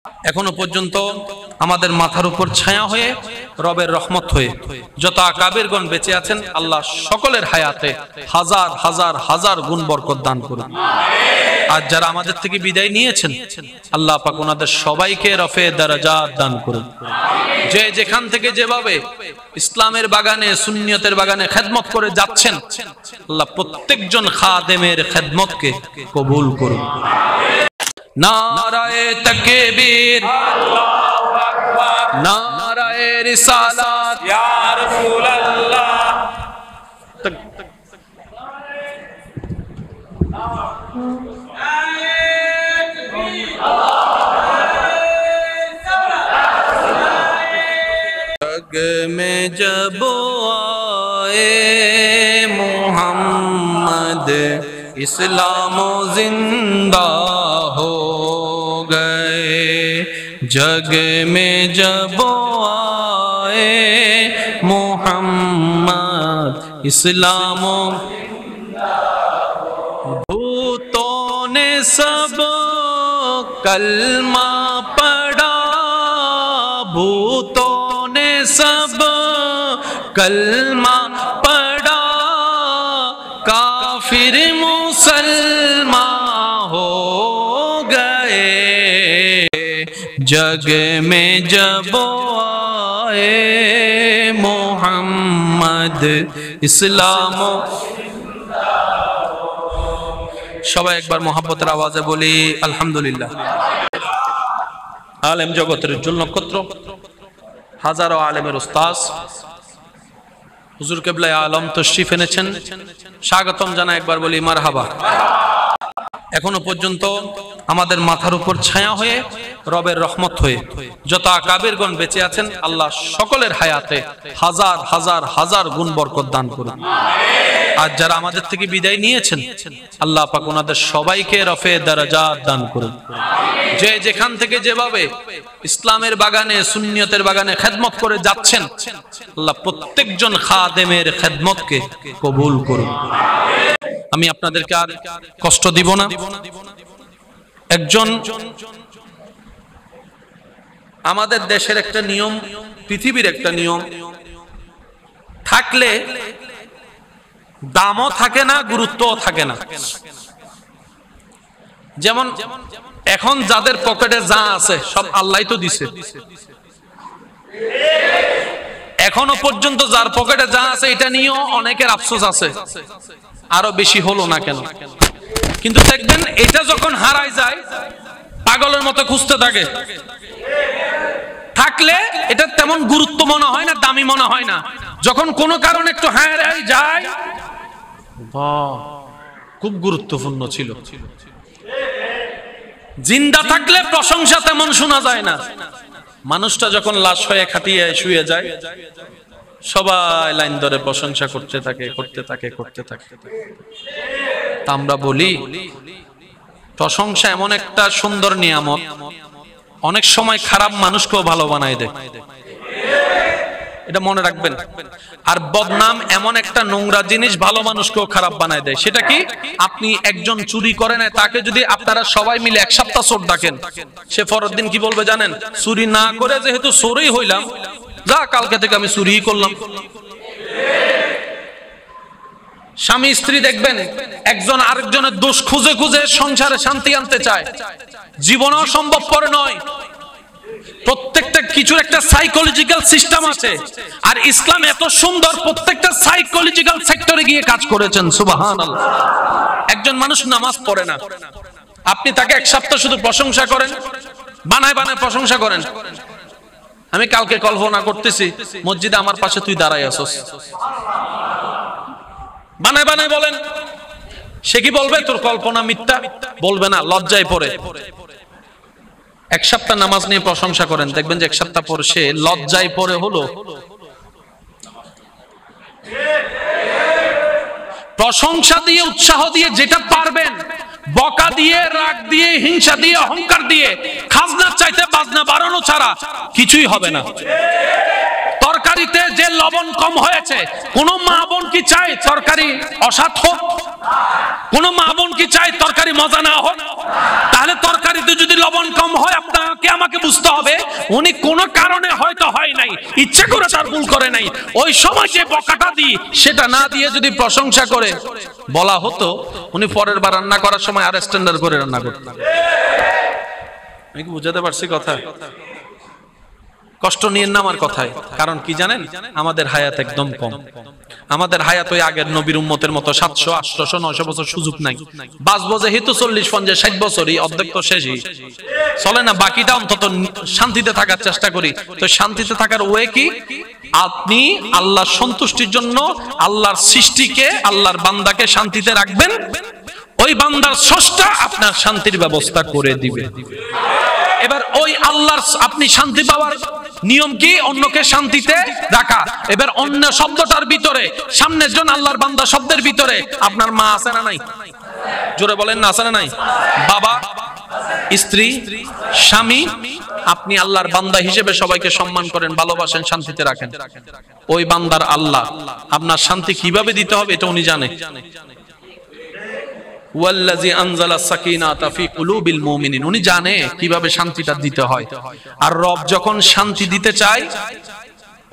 এখনো পর্যন্ত আমাদের মাথার উপর ছায়া হয়ে রবের রহমত হয়ে যত আকাবিরগণ বেঁচে আছেন আল্লাহ সকলের হায়াতে হাজার হাজার হাজার গুণ বরকত দান করুন। আর যারা আমাদের থেকে বিদায় নিয়েছেন আল্লাহ পাক ওনাদের সবাইকে রফে দরজাত দান করুন। যে যেখান থেকে যেভাবে ইসলামের বাগানে সুন্নিয়তের বাগানে খেদমত করে যাচ্ছেন আল্লাহ প্রত্যেকজন খাদেমের খেদমতকে কবুল করুন। নারায়ে তাকবীর, আল্লাহু আকবার, নারায়ে রিসালাত, ইয়া রাসূলুল্লাহ। जग में जब आए मोहम्मद इस्लाम जिंदा हो गए, जग में जब आए मोहम्मद इस्लाम भूतों ने सब कलमा पढ़ा, भूतों ने सब कलमा पढ़ा, काफिर मुसलमान हो गए, जग में जब आए मोहम्मद इस्लाम। সবাই একবার মোহাব্বতের আওয়াজে বলি আলহামদুলিল্লাহ। আলেম জগতের উজ্জ্বল নক্ষত্র, হাজারো আলেমের উস্তাদ হুজুর কিবলায়ে আলম তশরিফ এনেছেন, স্বাগতম জানাই একবার বলি মারহাবা। এখনো পর্যন্ত আমাদের মাথার উপর ছায়া হয়ে রবের রহমত হয়ে যত আকাবিরগণ বেঁচে আছেন আল্লাহ সকলের হায়াতে হাজার হাজার হাজার গুণ বরকত দান করুন। আর যারা আমাদের থেকে বিদায় নিয়েছেন আল্লাহ পাক ওনাদের সবাইকে রফে দরজাত দান করুন। যে যেখান থেকে যেভাবে ইসলামের বাগানে সুন্নিয়তের বাগানে খেদমত করে যাচ্ছেন আল্লাহ প্রত্যেকজন খাদেমের খেদমতকে কবুল করুন। আমি আপনাদেরকে আর কষ্ট দিব না। একজন আমাদের দেশের একটা নিয়ম, পৃথিবীর একটা নিয়ম, থাকলে দামও থাকে না, গুরুত্বও থাকে না। যেমন এখন যাদের পকেটে যা আছে সব আল্লাহই তো দিছে, এখনো পর্যন্ত যার পকেটে যা আছে এটা নিয়েও অনেকের আফসোস আছে আরো বেশি হলো না কেন। কিন্তু দেখবেন এটা যখন হারায় যায় পাগলের মতো খুঁজতে থাকে, থাকলে এটা তেমন গুরুত্ব মনে হয় না, দামি মনে হয় না। যখন কোনো কারণে একটু হারায় যায় খুব গুরুত্বপূর্ণ ছিল। জিন্দা থাকলে প্রশংসা তেমন শোনা যায় না, মানুষটা যখন লাশ হয়ে খাটিয়ে শুয়ে যায় সবাই লাইন ধরে প্রশংসা করতে থাকে করতে থাকে করতে থাকে। তা আমরা বলি প্রশংসা এমন একটা সুন্দর নিয়ামত, অনেক সময় খারাপ মানুষকেও ভালো বানায় দেয়, এটা মনে রাখবেন। আর বদনাম এমন একটা নোংরা জিনিস, ভালো মানুষকেও খারাপ বানায় দেয়। সেটা কি? আপনি একজন চুরি করে নেয়, তাকে যদি আপনারা সবাই মিলে এক সপ্তাহ চোর ডাকেন, সে পরের দিন কি বলবে জানেন? চুরি না করে যেহেতু চোরই হইলাম, যা কালকে থেকে আমি চুরি করলাম। স্বামী স্ত্রী দেখবেন একজন আরেকজনের দোষ খুঁজে খুঁজে সংসারে শান্তি আনতে চায়, জীবনেও সম্ভবপর নয়। প্রত্যেকটা কিছুর একটা সাইকোলজিক্যাল সিস্টেম আছে, আর ইসলাম এত সুন্দর প্রত্যেকটা সাইকোলজিক্যাল সেক্টরে গিয়ে কাজ করেছেন। সুবহানাল্লাহ। একজন মানুষ নামাজ পড়ে না, আপনি তাকে এক সপ্তাহ শুধু প্রশংসা করেন, বানায় বানায় প্রশংসা করেন। আমি কালকে কল্পনা করতেছি মসজিদে আমার পাশে তুই দাঁড়াই আছস, বানায় বানায় বলেন। সে কি বলবে তোর কল্পনা মিথ্যা? বলবে না, লজ্জায় পড়ে। এক সপ্তাহ নামাজ নিয়ে প্রশংসা করেন, দেখবেন যে এক সপ্তাহ পর সে লজ্জায় পড়ে হলো। প্রশংসা দিয়ে উৎসাহ দিয়ে যেটা পারবেন, বকা দিয়ে রাগ দিয়ে হিংসা দিয়ে অহংকার দিয়ে খাজনার চাইতে বাজনা বাড়ানো ছাড়া কিছুই হবে না। তরকারিতে যে লবণ কম হয়েছে, কোন মা বোন কি চায় তরকারি অসাধ হোক? কোন মা বোন কি চায় তরকারি মজা না হোক? তাহলে তরকারিতে যদি লবণ কম হয়, আপনাকে আমাকে বুঝতে হবে উনি কোন কারণে হয়তো হয় নাই, ইচ্ছে করে তার ভুল করে নাই। ওই সময় যে বকাটা দিই সেটা না দিয়ে যদি প্রশংসা করে বলা হতো, উনি পরের বার রান্না করার সময় আর স্ট্যান্ডার্ড করে রান্না করতেন। আমি কি বুঝাতে পারছি কথা? কষ্ট নিয়েন না আমার কথায়, কারণ কি জানেন, আমাদের হায়াত একদম কম। আমাদের হায়াত ওই আগের নবীর উম্মতের মতো 700, 800, 900 বছর সুযোগ নাই। বাঁচবো যেহেতু 40, 50, 60 বছরই, অর্ধেক তো শেষই চলে না, বাকিটা অন্তত শান্তিতে থাকার চেষ্টা করি। তো শান্তিতে থাকার ওয়ে কি? আপনি আল্লাহর সন্তুষ্টির জন্য আল্লাহর সৃষ্টিকে, আল্লাহর বান্দাকে শান্তিতে রাখবেন, ওই বান্দার স্রষ্টা আপনার শান্তির ব্যবস্থা করে দিবে। এবার ওই আল্লাহর আপনি শান্তি পাওয়ার নিয়ম কি? অন্যকে শান্তিতে রাখা। এবার অন্য শব্দটার ভিতরে, সামনের জন আল্লাহর বান্দা শব্দের ভিতরে আপনার মা আছে না নাই? জোরে বলেন না, আছে না নাই? বাবা, স্ত্রী, স্বামী, আপনি আল্লাহর বান্দা হিসেবে সবাইকে সম্মান করেন, ভালোবাসেন, শান্তিতে রাখেন। ওই বান্দার আল্লাহ আপনার শান্তি কিভাবে দিতে হবে এটা উনি জানে। ওয়াল্লাযী আনজালা সাকিনাতা ফি কুলুবিল মুমিনিন, উনি জানে কিভাবে শান্তিটা দিতে হয়। আর রব যখন শান্তি দিতে চায়,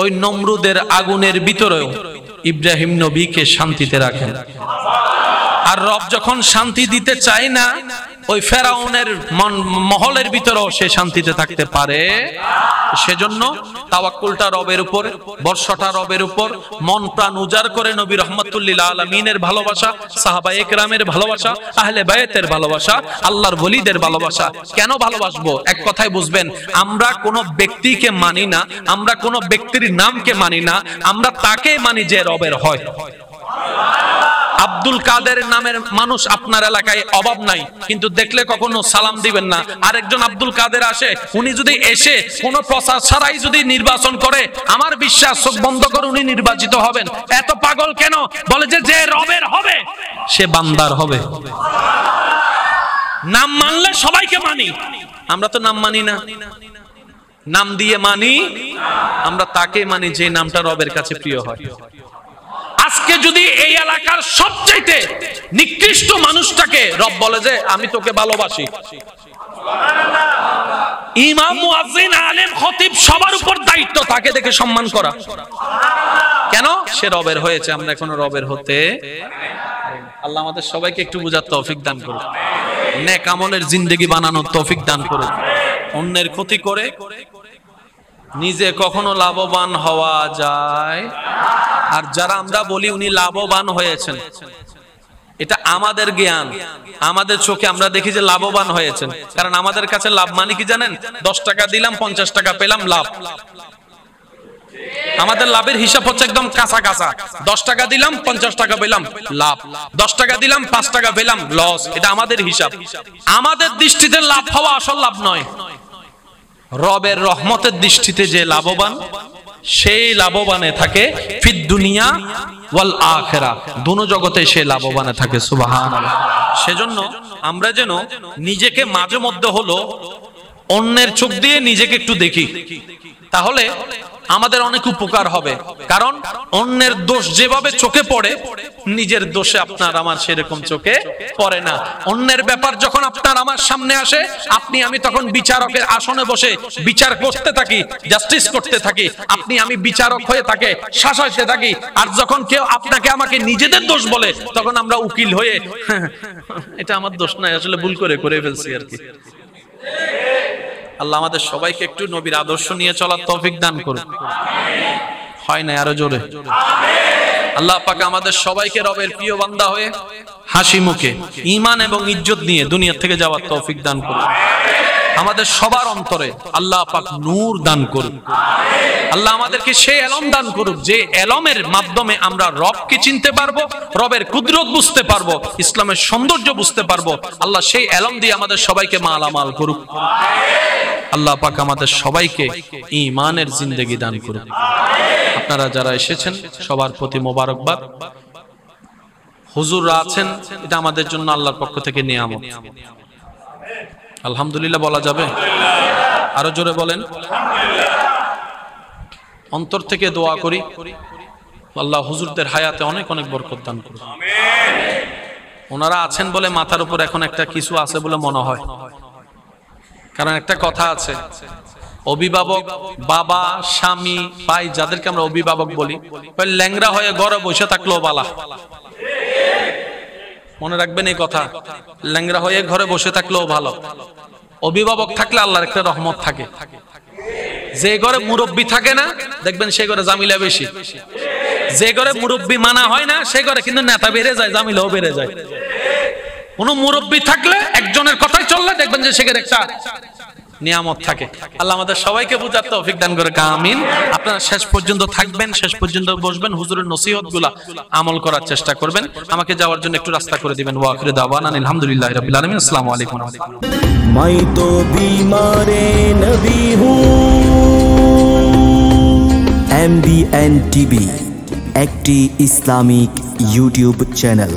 ওই নমরুদের আগুনের ভিতরেও ইব্রাহিম নবীকে শান্তিতে রাখেন। আর রব যখন শান্তি দিতে চায় না, ওই ফেরাউনের মহলের ভিতরেও সে শান্তিতে থাকতে পারে। সেজন্য তাওয়াক্কুলটা রবের উপর, বর্ষটা রবের উপর, মন প্রাণ উজাড় করে নবী রাহমাতুল লিল আলামিনের ভালোবাসা, সাহাবায়ে কেরামের ভালোবাসা, আহলে বায়তের ভালোবাসা, আল্লাহর ওলিদের ভালোবাসা। কেন ভালোবাসবো? এক কথায় বুঝবেন, আমরা কোনো ব্যক্তিকে মানি না, আমরা কোনো ব্যক্তির নামকে মানি না, আমরা তাকে মানি যে রবের হয়। আব্দুল কাদের নামের মানুষ আপনার এলাকায় অভাব নাই, কিন্তু দেখলে কখনো সালাম দিবেন না। আরেকজন আব্দুল কাদের আসে, উনি যদি এসে কোনো প্রচার ছাড়াই যদি নির্বাচন করে, আমার বিশ্বাস চোখ বন্ধ করে উনি নির্বাচিত হবেন। এত পাগল কেন? বলে যে রবের হবে সে বান্দার হবে। নাম মানলে সবাইকে মানি, আমরা তো নাম মানি না। নাম দিয়ে মানি, আমরা তাকে মানি যে নামটা রবের কাছে প্রিয় হয়। আজকে যদি এই এলাকার সবচাইতে নিকৃষ্ট মানুষটাকে রব বলে যে আমি তোকে ভালোবাসি, ইমাম, মুয়াজ্জিন, আলেম, খতিব সবার উপর দায়িত্ব তাকে দেখে সম্মান করা। কেন? সে রবের হয়েছে, আমরা এখনো রবের হতে। আল্লাহ আমাদের সবাইকে একটু বুঝার তৌফিক দান করুন, নেক আমলের জিন্দেগি বানানোর তৌফিক দান করুন। অন্যের ক্ষতি করে নিজে কখনো লাভবান হওয়া যায়? আর যারা আমরা বলি উনি লাভবান হয়েছেন, এটা আমাদের জ্ঞান, আমাদের চোখে আমরা দেখি যে লাভবান হয়েছেন। কারণ আমাদের কাছে লাভ মানে কি জানেন? 10 টাকা দিলাম, 50 টাকা পেলাম, লাভ। আমাদের লাভের হিসাব হচ্ছে একদম কাঁচা কাঁচা। 10 টাকা দিলাম, 50 টাকা পেলাম, লাভ। 10 টাকা দিলাম, 5 টাকা পেলাম, লস। এটা আমাদের হিসাব। আমাদের দৃষ্টিতে লাভ হওয়া আসল লাভ নয়। রবের রহমতের দৃষ্টিতে যে লাভবান, সেই লাভবানে থাকে ফিদ দুনিয়া ওয়াল আখিরা, দুনো জগতে সে লাভবানে থাকে। সুবহানাল্লাহ। সেজন্য আমরা যেন নিজেকে মাঝে মধ্যে হলো অন্যের চোখ দিয়ে নিজেকে একটু দেখি, তাহলে আমাদের অনেক উপকার হবে। কারণ অন্যের দোষ যেভাবে চোখে পড়ে, নিজের দোষে আপনার আমার সেরকম চোখে পড়ে না। অন্যের ব্যাপার যখন আপনার আমার সামনে আসে, আপনি আমি তখন বিচারকের আসনে বসে বিচার করতে থাকি, জাস্টিস করতে থাকি। আপনি আমি বিচারক হয়ে থাকে শাসাইতে থাকি। আর যখন কেউ আপনাকে আমাকে নিজেদের দোষ বলে, তখন আমরা উকিল হয়ে এটা আমার দোষ নাই, আসলে ভুল করে ফেলছি আর কি। আল্লাহ আমাদের সবাইকে একটু নবীর আদর্শ নিয়ে চলার তৌফিক দান করুন। হয় না? আরো জোরে আল্লাহ পাক আমাদের সবাইকে রবের প্রিয় বান্দা হয়ে হাসি মুখে ঈমান এবং ইজ্জত নিয়ে দুনিয়া থেকে যাওয়ার তৌফিক দান করুন। আমাদের সবার অন্তরে আল্লাহ পাক নূর দান করুন। আল্লাহ আমাদেরকে সেই এলম দান করুক যে এলমের মাধ্যমে আমরা রবকে চিনতে পারবো, রবের কুদরত বুঝতে পারবো, ইসলামের সৌন্দর্য বুঝতে পারবো। আল্লাহ সেই এলম দিয়ে আমাদের সবাইকে মালামাল করুক। আল্লাহ পাক আমাদের সবাইকে ঈমানের জিন্দেগি দান করুক। আপনারা যারা এসেছেন সবার প্রতি মোবারকবাদ। হুজুররা আছেন, এটা আমাদের জন্য আল্লাহর পক্ষ থেকে নিয়ামত। আলহামদুলিল্লাহ বলা যাবে? আরো জোরে বলেন। অন্তর থেকে দোয়া করি আল্লাহ হুজুরদের হায়াতে অনেক অনেক বরকত দান করুন। ওনারা আছেন বলে মাথার উপর এখন একটা কিছু আছে বলে মনে হয়, কারণ একটা কথা আছে, অভিভাবক বাবা স্বামী ভাই যাদেরকে আমরা অভিভাবক বলি, ল্যাংরা হয়ে ঘরে বসে থাকলেও বালা। মনে রাখবেন এই কথা, ল্যাংরা হয়ে ঘরে বসে থাকলেও ভালো। অভিভাবক থাকলে আল্লাহর একটা রহমত থাকে। যে ঘরে মুরব্বী থাকে না দেখবেন সেই ঘরে জামিলা বেশি। যে ঘরে মুরব্বী মানা হয় না সেই ঘরে কিন্তু নেতা বেড়ে যায়, জামিলাও বেড়ে যায়। কোন মুরব্বী থাকলে একজনের কথাই চললে দেখবেন যে সেখানে একটা নিয়ামত থাকে। আল্লাহ আমাদের সবাইকে বুঝার তৌফিক দান করে, আমিন। আপনারা শেষ পর্যন্ত থাকবেন, শেষ পর্যন্ত বসবেন, হুজুরের নসিহতগুলা আমল করার চেষ্টা করবেন। আমাকে যাওয়ার জন্য একটু রাস্তা করে দিবেন। ওয়া আখিরু দাওয়ানা আলহামদুলিল্লাহি রাব্বিল আলামিন। আসসালামু আলাইকুম ওয়া রাহমাতুল্লাহ। मैं तो बीमारे नबी हूँ। MBN TV একটি ইসলামিক ইউটিউব চ্যানেল।